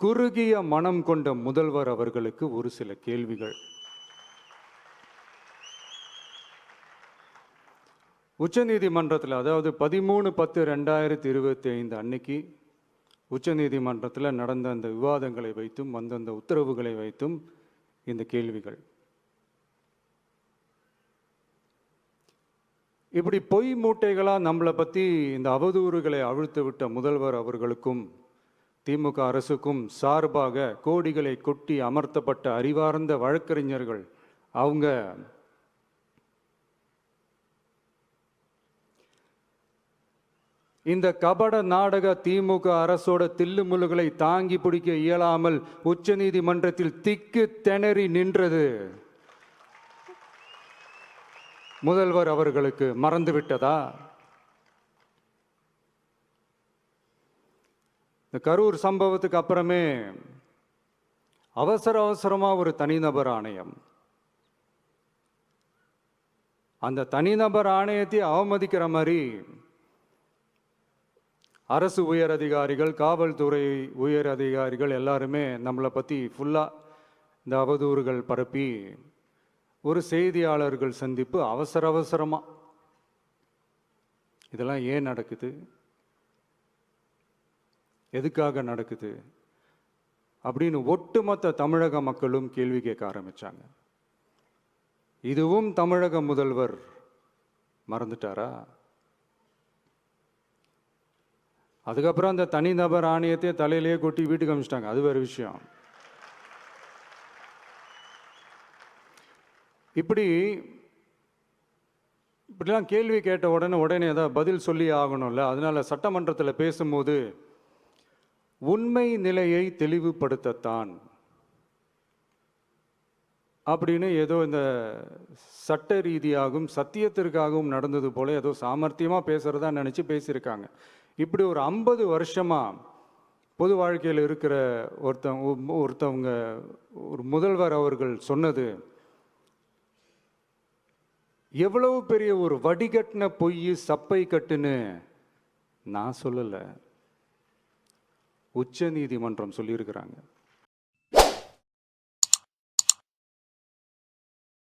குறுகிய மனம் கொண்ட முதல்வர் அவர்களுக்கு ஒரு சில கேள்விகள். உச்சநீதிமன்றத்தில், அதாவது 13/10/2025 அன்னைக்கு உச்சநீதிமன்றத்தில் நடந்த அந்த விவாதங்களை வைத்தும் அந்தந்த உத்தரவுகளை வைத்தும் இந்த கேள்விகள். இப்படி பொய் மூட்டைகளாக நம்மளை பற்றி இந்த அவதூறுகளை அவிழ்த்து விட்ட முதல்வர் அவர்களுக்கும் திமுக அரசுக்கும் சார்பாக கோடிகளை கொட்டி அமர்த்தப்பட்ட அறிவார்ந்த வழக்கறிஞர்கள் அவங்க இந்த கபட நாடக திமுக அரசோட தில்லுமுல்லுகளை தாங்கி பிடிக்க இயலாமல் உச்ச நீதிமன்றத்தில் திக்கு திணறி நின்றது முதல்வர் அவர்களுக்கு மறந்துவிட்டதா? இந்த கரூர் சம்பவத்துக்கு அப்புறமே அவசரமா ஒரு தனிநபர் ஆணையம், அந்த தனிநபர் ஆணையத்தை அவமதிக்கிற மாதிரி அரசு உயர் அதிகாரிகள், காவல்துறை உயர் அதிகாரிகள் எல்லாருமே நம்மளை பற்றி ஃபுல்லாக இந்த அவதூறுகள் பரப்பி ஒரு செய்தியாளர்கள் சந்திப்பு அவசரமாக. இதெல்லாம் ஏன் நடக்குது? எதுக்காக நடக்குது அப்படின்னு ஒட்டுமொத்த தமிழக மக்களும் கேள்வி கேட்க ஆரம்பிச்சாங்க. இதுவும் தமிழக முதல்வர் மறந்துட்டாரா? அதுக்கப்புறம் அந்த தனிநபர் ஆணையத்தை தலையிலேயே கொட்டி வீட்டுக்கு அனுப்பிச்சிட்டாங்க. அது வேறு விஷயம். இப்படிலாம் கேள்வி கேட்ட உடனே ஏதாவது பதில் சொல்லி ஆகணும்ல. அதனால சட்டமன்றத்தில் பேசும்போது உண்மை நிலையை தெளிவுபடுத்தத்தான் அப்படின்னு ஏதோ இந்த சட்ட ரீதியாகவும் சத்தியத்திற்காகவும் நடந்தது போல ஏதோ சாமர்த்தியமாக பேசுறதா நினச்சி பேசியிருக்காங்க. இப்படி ஒரு 50 வருஷமா பொது வாழ்க்கையில் இருக்கிற ஒருத்தவங்க ஒரு முதல்வர் அவர்கள் சொன்னது எவ்வளவு பெரிய ஒரு வடிகட்டின பொய், சப்பை கட்டுன்னு நான் சொல்லலை, உச்ச நீதிமன்றம் சொல்லியிருக்கிறாங்க.